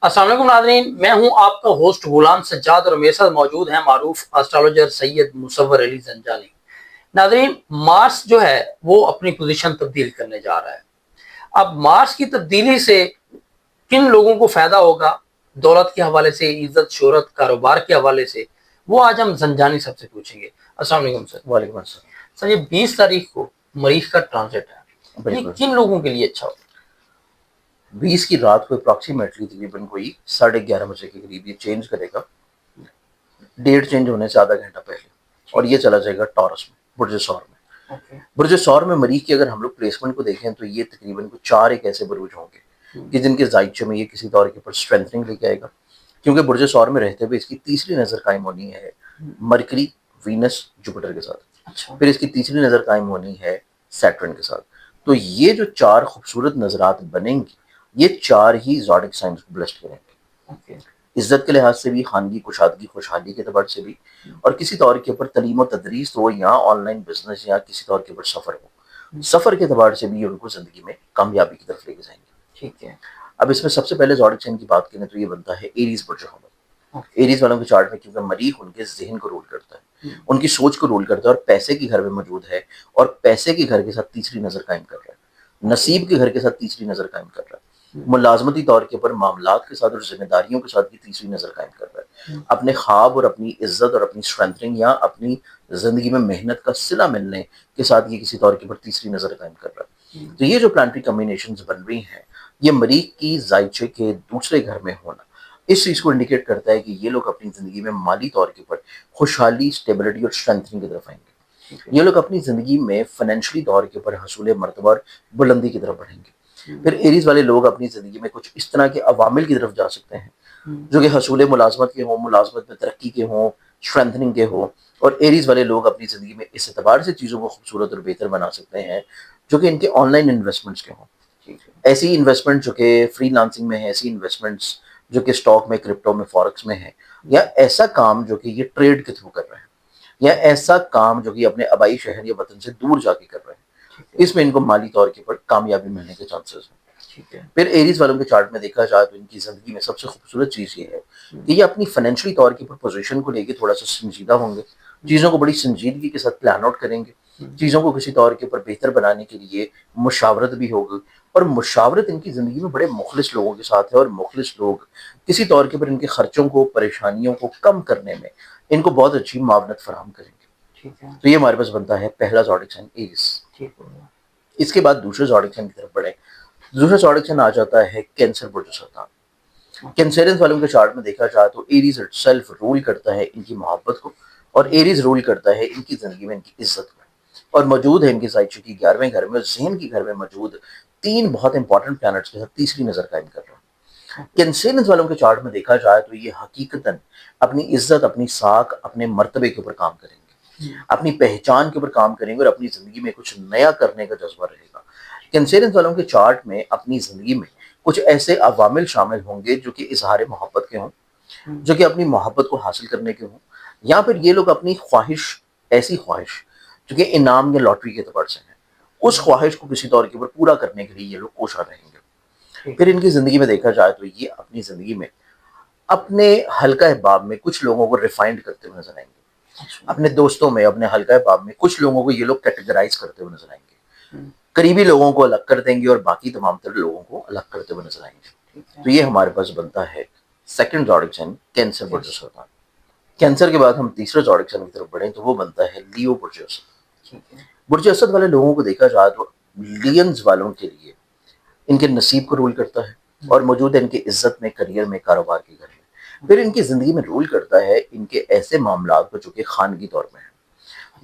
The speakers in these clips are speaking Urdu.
السلام علیکم ناظرین، میں ہوں آپ کا ہوسٹ غلام سجاد اور میرے ساتھ موجود ہیں معروف اسٹرالوجر سید مصور علی زنجانی۔ ناظرین، مارس جو ہے وہ اپنی پوزیشن تبدیل کرنے جا رہا ہے۔ اب مارس کی تبدیلی سے کن لوگوں کو فائدہ ہوگا، دولت کے حوالے سے، عزت شہرت، کاروبار کے حوالے سے، وہ آج ہم زنجانی صاحب سے پوچھیں گے۔ السلام علیکم سر۔ وعلیکم السلام۔ سر، یہ 20 تاریخ کو مریخ کا ٹرانزٹ ہے، یہ کن لوگوں کے لیے اچھا ہوگا؟ 20 کی رات کو اپروکسیمیٹلی تقریباً کوئی 11:30 بجے کے قریب یہ چینج کرے گا، ڈیٹ چینج ہونے سے آدھا گھنٹہ پہلے، اور یہ چلا جائے گا ٹورس میں، برج ثور میں۔ برج ثور میں مریخ کی اگر ہم لوگ پلیسمنٹ کو دیکھیں تو یہ تقریباً 4 ایک ایسے بروج ہوں گے کہ جن کے زائچے میں یہ کسی طور کے اوپر اسٹرینتھنگ لے کے آئے گا، کیونکہ برج ثور میں رہتے ہوئے اس کی تیسری نظر قائم ہونی ہے مرکری، وینس، جوپیٹر کے ساتھ، پھر اس کی تیسری نظر قائم ہونی ہے سیٹرن کے ساتھ۔ تو یہ جو 4 خوبصورت نظرات بنیں گی، یہ 4 ہی زوڈک سائنس کو بلسٹ کریں گے، عزت کے لحاظ سے بھی، خاندگی، کشادگی، خوشحالی کے اعتبار سے بھی، اور کسی طور کے اوپر تعلیم و تدریس ہو یا آن لائن بزنس یا کسی طور کے اوپر سفر ہو، سفر کے اعتبار سے بھی یہ ان کو زندگی میں کامیابی کی طرف لے کے جائیں گے۔ ٹھیک ہے۔ اب اس میں سب سے پہلے زوڈک سائن کی بات کریں تو یہ بنتا ہے ایریز برج حمل۔ ایریز والوں کے چارٹ میں کیونکہ مریخ ان کے ذہن کو رول کرتا ہے، ان کی سوچ کو رول کرتا ہے، اور پیسے کے گھر میں موجود ہے، اور پیسے کے گھر کے ساتھ تیسری نظر قائم کر رہا ہے، نصیب کے گھر کے ساتھ تیسری نظر قائم کر رہا ہے، ملازمتی طور کے اوپر معاملات کے ساتھ اور ذمہ داریوں کے ساتھ بھی تیسری نظر قائم کر رہا ہے، اپنے خواب اور اپنی عزت اور اپنی اسٹرینتھنگ یا اپنی زندگی میں محنت کا صلہ ملنے کے ساتھ یہ کسی طور کے اوپر تیسری نظر قائم کر رہا ہے۔ تو یہ جو پلانٹری کمبینیشنز بن رہی ہیں، یہ مریخ کی زائچے کے دوسرے گھر میں ہونا اس چیز کو انڈیکیٹ کرتا ہے کہ یہ لوگ اپنی زندگی میں مالی طور کے اوپر خوشحالی، اسٹیبلٹی اور اسٹرینتھنگ کی طرف آئیں گے۔ یہ لوگ اپنی زندگی میں فائنینشلی طور کے اوپر حصول مرتبہ اور بلندی کی طرف بڑھیں گے۔ پھر ایریز والے لوگ اپنی زندگی میں کچھ اس طرح کے عوامل کی طرف جا سکتے ہیں جو کہ حصول ملازمت کے ہوں، ملازمت میں ترقی کے ہوں، اسٹرینتھننگ کے ہوں، اور ایریز والے لوگ اپنی زندگی میں اس اعتبار سے چیزوں کو خوبصورت اور بہتر بنا سکتے ہیں جو کہ ان کے آن لائن انویسٹمنٹس کے ہوں، ایسی انویسٹمنٹ جو کہ فری لانسنگ میں ہے، ایسی انویسٹمنٹس جو کہ اسٹاک میں، کرپٹو میں، فورکس میں ہے، یا ایسا کام جو کہ یہ ٹریڈ کے تھرو کر رہے ہیں، یا ایسا کام جو کہ اپنے آبائی شہر یا وطن سے دور جا کے کر رہے ہیں، اس میں ان کو مالی طور کے اوپر کامیابی ملنے کے چانسز ہیں۔ پھر ایریز والوں کے چارٹ میں دیکھا جائے تو ان کی زندگی میں سب سے خوبصورت چیز یہ ہے کہ یہ اپنی فائنینشلی طور کے اوپر پوزیشن کو لے کے تھوڑا سا سنجیدہ ہوں گے، چیزوں کو بڑی سنجیدگی کے ساتھ پلان آؤٹ کریں گے، چیزوں کو کسی طور کے اوپر بہتر بنانے کے لیے مشاورت بھی ہوگی، اور مشاورت ان کی زندگی میں بڑے مخلص لوگوں کے ساتھ ہے، اور مخلص لوگ کسی طور کے اوپر ان کے خرچوں کو، پریشانیوں کو کم کرنے میں ان کو بہت اچھی معاونت فراہم کریں گے۔ تو یہ ہمارے پاس بنتا ہے پہلا زوڈک سائن ایریز۔ اس کے بعد دوسرے زوڈک سائن کی طرف بڑھیں۔ دوسرا زوڈک سائن آ جاتا ہے کینسر برج سرطان۔ کینسرینز والوں کے چارٹ میں دیکھا جائے تو ایریز اٹ سیلف رول کرتا ہے ان کی محبت کو، اور ایریز رول کرتا ہے ان کی زندگی میں ان کی عزت کو، اور موجود ہے ان کی زائچے کی 11ویں گھر میں، اور ذہن کے گھر میں موجود 3 بہت انپورٹنٹ پلانٹس کے ساتھ تیسری نظر قائم کر رہا ہے۔ کینسرینز والوں کے چارٹ میں دیکھا جائے تو یہ حقیقتاً اپنی عزت، اپنی ساکھ، اپنے مرتبے کے اوپر کام کریں گے، اپنی پہچان کے اوپر کام کریں گے، اور اپنی زندگی میں کچھ نیا کرنے کا جذبہ رہے گا۔ کینسرینز والوں کے چارٹ میں اپنی زندگی میں کچھ ایسے عوامل شامل ہوں گے جو کہ اظہار محبت کے ہوں، جو کہ اپنی محبت کو حاصل کرنے کے ہوں، یا پھر یہ لوگ اپنی خواہش، ایسی خواہش جو کہ انعام یا لاٹری کے اعتبار سے ہے، اس خواہش کو کسی طور کے اوپر پورا کرنے کے لیے یہ لوگ کوشاں رہیں گے۔ پھر ان کی زندگی میں دیکھا جائے تو یہ اپنی زندگی میں اپنے حلقہ احباب میں کچھ لوگوں کو ریفائنڈ کرتے ہوئے نظر آئیں گے، اپنے دوستوں میں، اپنے حلقہ احباب میں کچھ لوگوں کو یہ لوگ کیٹیگرائز کرتے ہوئے نظر آئیں گے، قریبی لوگوں کو الگ کر دیں گے اور باقی تمام تر لوگوں کو الگ کرتے ہوئے نظر آئیں گے۔ تو یہ ہمارے پاس بنتا ہے سیکنڈ زوڈک سائن کینسر برج سرطان۔ کینسر کے بعد ہم تیسرے زوڈک سائن کی طرف بڑھیں تو وہ بنتا ہے لیو برج اسد۔ برج اسد والے لوگوں کو دیکھا جائے تو لینز والوں کے لیے ان کے نصیب کو رول کرتا ہے، اور موجود ہے ان کی عزت میں، کریئر میں، کاروبار کے گھر میں۔ پھر ان کی زندگی میں رول کرتا ہے ان کے ایسے معاملات کو جو کہ خانگی طور میں ہیں،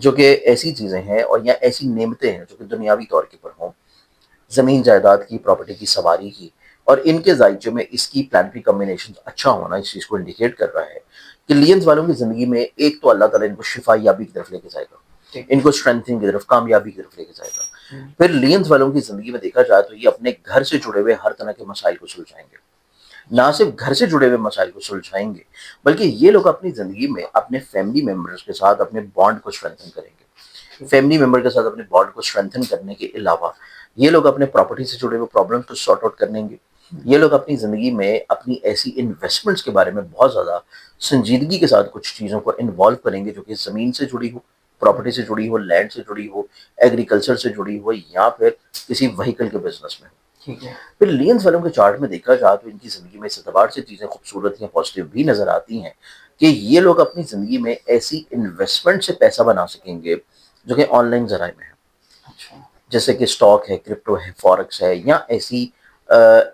جو کہ ایسی چیزیں ہیں اور یا ایسی نعمتیں ہیں جو کہ دنیاوی طور کے پر ہوں، زمین جائیداد کی، پراپرٹی کی، سواری کی، اور ان کے زائچے میں اس کی پلانٹری کمبینیشن اچھا ہونا اس چیز کو انڈیکیٹ کر رہا ہے کہ لینز والوں کی زندگی میں ایک تو اللہ تعالیٰ ان کو شفا یابی کی طرف لے کے جائے گا، ان کو اسٹرینتھنگ کی طرف، کامیابی کی طرف لے کے جائے گا۔ پھر لینز والوں کی زندگی میں دیکھا جائے تو یہ اپنے گھر سے جڑے ہوئے ہر طرح کے مسائل کو سلجھائیں گے، نہ صرف گھر سے جڑے ہوئے مسائل کو سلجھائیں گے بلکہ یہ لوگ اپنی زندگی میں اپنے فیملی ممبرز کے ساتھ اپنے بانڈ کو اسٹرینتھن کریں گے۔ فیملی ممبر کے ساتھ اپنے بانڈ کو اسٹرینتھن کرنے کے علاوہ یہ لوگ اپنے پراپرٹی سے جڑے ہوئے پرابلمس کو سارٹ آؤٹ کریں گے، یہ لوگ اپنی زندگی میں اپنی ایسی انویسٹمنٹس کے بارے میں بہت زیادہ سنجیدگی کے ساتھ کچھ چیزوں کو انوالو کریں گے جو کہ زمین سے جڑی ہو، پراپرٹی سے جڑی ہو، لینڈ سے جڑی ہو، ایگریکلچر سے جڑی ہو، یا پھر کسی وہیکل کے بزنس میں ہو۔ ٹھیک ہے۔ پھر لینز والوں کے چارٹ میں دیکھا جائے تو ان کی زندگی میں اس اعتبار سے چیزیں خوبصورت یا پازیٹیو بھی نظر آتی ہیں کہ یہ لوگ اپنی زندگی میں ایسی انویسٹمنٹ سے پیسہ بنا سکیں گے جو کہ آن لائن ذرائع میں ہے، اچھا۔ جیسے کہ اسٹاک ہے، کرپٹو ہے، فارکس ہے، یا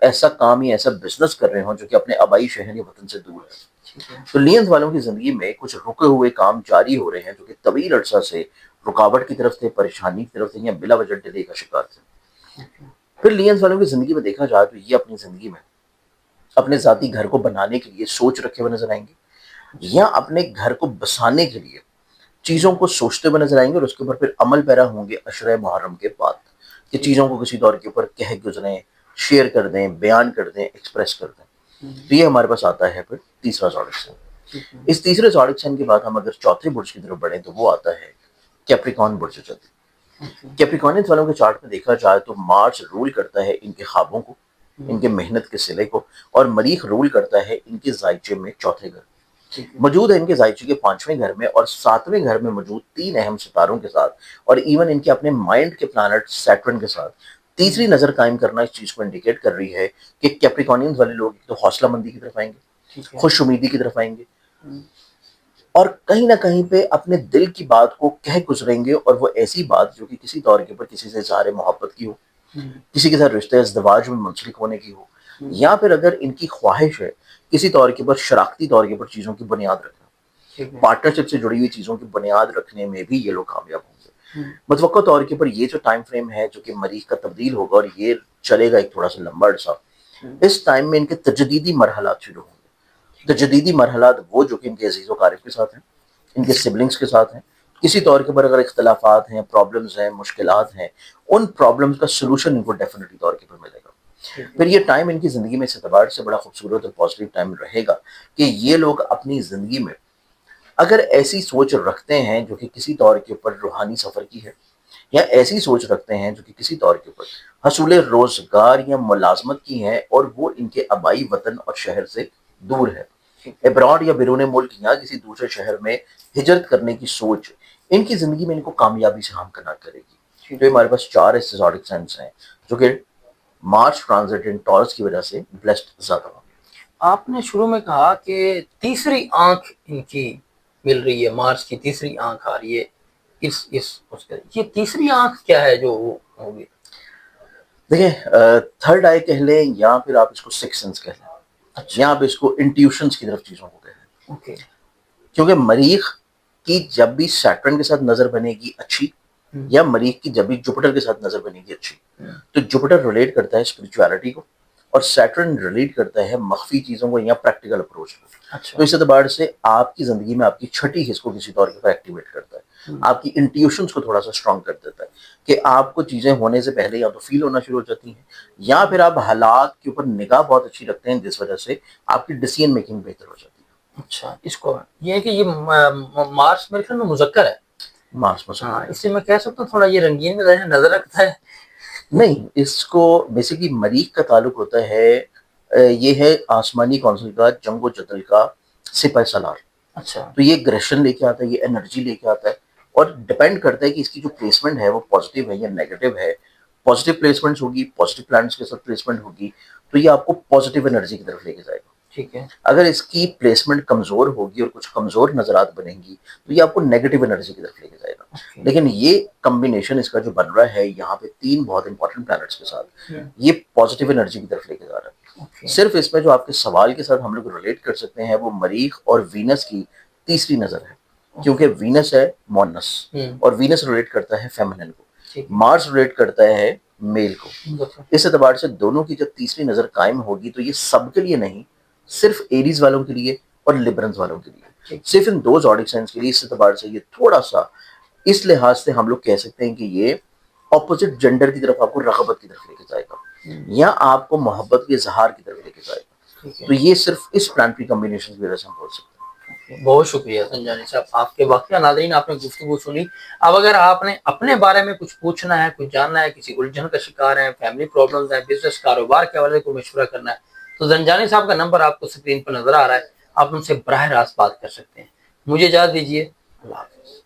ایسا کام یا ایسا بزنس کر رہے ہوں جو کہ اپنے آبائی شہر یا وطن سے دور ہے۔ ٹھیک ہے۔ تو لینز والوں کی زندگی میں کچھ رکے ہوئے کام جاری ہو رہے ہیں جو کہ طویل عرصہ سے رکاوٹ کی طرف تھے، پریشانی کی طرف تھے، یا بلا وجہ ڈیلے کا شکار تھے۔ پھر لینز والوں کی زندگی میں دیکھا جائے تو یہ اپنی زندگی میں اپنے ذاتی گھر کو بنانے کے لیے سوچ رکھے ہوئے نظر آئیں گے، یا اپنے گھر کو بسانے کے لیے چیزوں کو سوچتے ہوئے نظر آئیں گے، اور اس کے اوپر پھر عمل پیرا ہوں گے عشرہ محرم کے بعد، کہ چیزوں کو کسی دور کے اوپر کہہ گزریں، شیئر کر دیں، بیان کر دیں، ایکسپریس کر دیں۔ تو یہ ہمارے پاس آتا ہے پھر تیسرا زوڈک سائن۔ اس تیسرے زوڈک سائن کے بعد ہم اگر چوتھے برج کی طرف بڑھیں تو وہ آتا ہے کیپریکارن برج جدی۔ کیپریکارنز والوں کے چارٹ میں دیکھا جائے تو مارس رول کرتا ہے ان کے خوابوں کو، ان کے محنت کے صلے کو، اور مریخ رول کرتا ہے ان کے زائچے میں چوتھے گھر۔ موجود ہے ان کے زائچے کے 5ویں گھر میں اور 7ویں گھر میں موجود 3 اہم ستاروں کے ساتھ، اور ایون ان کے اپنے مائنڈ کے پلانٹ سیٹرن کے ساتھ تیسری نظر قائم کرنا اس چیز کو انڈیکیٹ کر رہی ہے کہ کیپریکارنز والے لوگ تو حوصلہ مندی کی طرف آئیں گے، خوش امیدی کی طرف آئیں گے، اور کہیں نہ کہیں پہ اپنے دل کی بات کو کہہ گزریں گے، اور وہ ایسی بات جو کہ کسی طور کے اوپر کسی سے اظہار محبت کی ہو، کسی کے ساتھ رشتے ازدواج میں منسلک ہونے کی ہو، یا پھر اگر ان کی خواہش ہے کسی طور کے اوپر شراکتی طور کے اوپر چیزوں کی بنیاد رکھنا، پارٹنرشپ سے جڑی ہوئی چیزوں کی بنیاد رکھنے میں بھی یہ لوگ کامیاب ہوں گے۔ متوقع طور کے اوپر یہ جو ٹائم فریم ہے جو کہ مریخ کا تبدیل ہوگا اور یہ چلے گا ایک تھوڑا سا لمبا عرصہ، اس ٹائم میں ان کے تجدیدی مرحلات شروع ہوں گے۔ تجدیدی مرحلات وہ جو کہ ان کے عزیز و قارب کے ساتھ ہیں، ان کے سبلنگز کے ساتھ ہیں، کسی طور کے اوپر اگر اختلافات ہیں، پرابلمز ہیں، مشکلات ہیں، ان پرابلمز کا سلوشن ان کو ڈیفینیٹلی طور کے اوپر ملے گا۔ پھر یہ ٹائم ان کی زندگی میں اس اعتبار سے بڑا خوبصورت اور پازیٹیو ٹائم رہے گا کہ یہ لوگ اپنی زندگی میں اگر ایسی سوچ رکھتے ہیں جو کہ کسی طور کے اوپر روحانی سفر کی ہے، یا ایسی سوچ رکھتے ہیں جو کہ کسی طور کے اوپر حصول روزگار یا ملازمت کی ہے، اور وہ ان کے آبائی وطن اور شہر سے دور ہے، ابراڈ یا بیرون ملک یا کسی دوسرے شہر میں ہجرت کرنے کی سوچ ان کی زندگی میں ان کو کامیابی سے ہمکنار کرے گی۔ تو ہمارے پاس 4 ایسے زوڈک سائنس ہیں جو کہ مارس ٹرانزٹ ان ٹورس کی وجہ سے بلیسڈ زیادہ ہوں گے۔ آپ نے شروع میں کہا کہ تیسری آنکھ ان کی مل رہی ہے، مارس کی تیسری آنکھ آ رہی ہے اس کا، یہ تیسری آنکھ کیا ہے جو ہوگی؟ دیکھیں، تھرڈ آئی کہہ لیں یا پھر آپ اس کو سکس سینس کہہ لیں، یا آپ اس کو انٹیوشنز کی طرف چیزوں کو کہہ لیں، کیونکہ مریخ کی جب بھی سیٹرن کے ساتھ نظر بنے گی اچھی، یا مریخ کی جب بھی جوپٹر کے ساتھ نظر بنے گی اچھی، تو جوپٹر ریلیٹ کرتا ہے اسپرچویلٹی کو، اور سیٹرن ریلیٹ کرتا ہے مخفی چیزوں کو یا پریکٹیکل اپروچ کو۔ تو اس اعتبار سے آپ کی زندگی میں آپ کی چھٹی حص کو کسی طور پر ایکٹیویٹ کرتا ہے، آپ کی انٹیوشنز کو تھوڑا سا اسٹرانگ کر دیتا ہے، کہ آپ کو چیزیں ہونے سے پہلے یا تو فیل ہونا شروع ہو جاتی ہیں، یا پھر آپ حالات کے اوپر نگاہ بہت اچھی رکھتے ہیں جس وجہ سے آپ کی ڈیسیژن میکنگ بہتر ہو جاتی ہے۔ اچھا، اس کو یہ ہے کہ یہ مارس میرے خیال میں مذکر ہے، مارس مسئلہ اس سے میں کہہ سکتا ہوں تھوڑا یہ رنگین نظر رکھتا ہے۔ نہیں، اس کو بیسیکلی مریخ کا تعلق ہوتا ہے، یہ ہے آسمانی کونسل کا، جنگ و جدل کا سپہ سالار۔ اچھا، تو یہ اگریشن لے کے آتا ہے، یہ انرجی لے کے آتا ہے، اور ڈپینڈ کرتا ہے کہ اس کی جو پلیسمنٹ ہے وہ پازیٹیو ہے یا نیگیٹو ہے۔ پازیٹیو پلیسمنٹس ہوگی، پازیٹیو پلانٹس کے ساتھ پلیسمنٹ ہوگی تو یہ آپ کو پازیٹیو انرجی کی طرف لے کے جائے گا۔ ٹھیک ہے، اگر اس کی پلیسمنٹ کمزور ہوگی اور کچھ کمزور نظرات بنیں گی تو یہ آپ کو نیگیٹو انرجی کی طرف لے کے جائے گا۔ لیکن یہ کمبینیشن اس کا جو بن رہا ہے یہاں پہ 3 بہت امپورٹنٹ پلانٹس کے ساتھ، یہ پازیٹیو انرجی کی طرف لے کے جا رہا ہے۔ صرف اس میں جو آپ کے سوال کے ساتھ ہم لوگ ریلیٹ کر سکتے ہیں وہ مریخ اور وینس کی تیسری نظر ہے، کیونکہ وینس ہے مونس، اور وینس ریلیٹ کرتا ہے فیمنن کو، مارس ریلیٹ کرتا ہے میل کو۔ اس اعتبار سے دونوں کی جب تیسری نظر قائم ہوگی تو یہ سب کے لیے نہیں، صرف ایریز والوں کے لیے اور لبرنز والوں کے لیے، صرف ان 2 زوڈک سائنس کے لیے۔ اس اعتبار سے یہ تھوڑا سا اس لحاظ سے ہم لوگ کہہ سکتے ہیں کہ یہ اپوزٹ جینڈر کی طرف آپ کو رغبت کی طرف لے کے جائے گا، یا آپ کو محبت کے اظہار کی طرف لے کے جائے گا۔ تو یہ صرف اس پلانٹری کمبینیشن کی وجہ سے ہم بول سکتے ہیں۔ بہت شکریہ سنجانی صاحب، آپ کے واقعہ ناظرین آپ نے گفتگو سنی. اب اگر آپ نے اپنے بارے میں کچھ پوچھنا ہے، کچھ جاننا ہے، کسی الجھن کا شکار ہیں، فیملی پرابلمز ہیں، بزنس کاروبار کے حوالے کو مشورہ کرنا ہے، تو زنجانی صاحب کا نمبر آپ کو اسکرین پر نظر آ رہا ہے، آپ ان سے براہ راست بات کر سکتے ہیں. مجھے اجازت دیجیے، اللہ حافظ.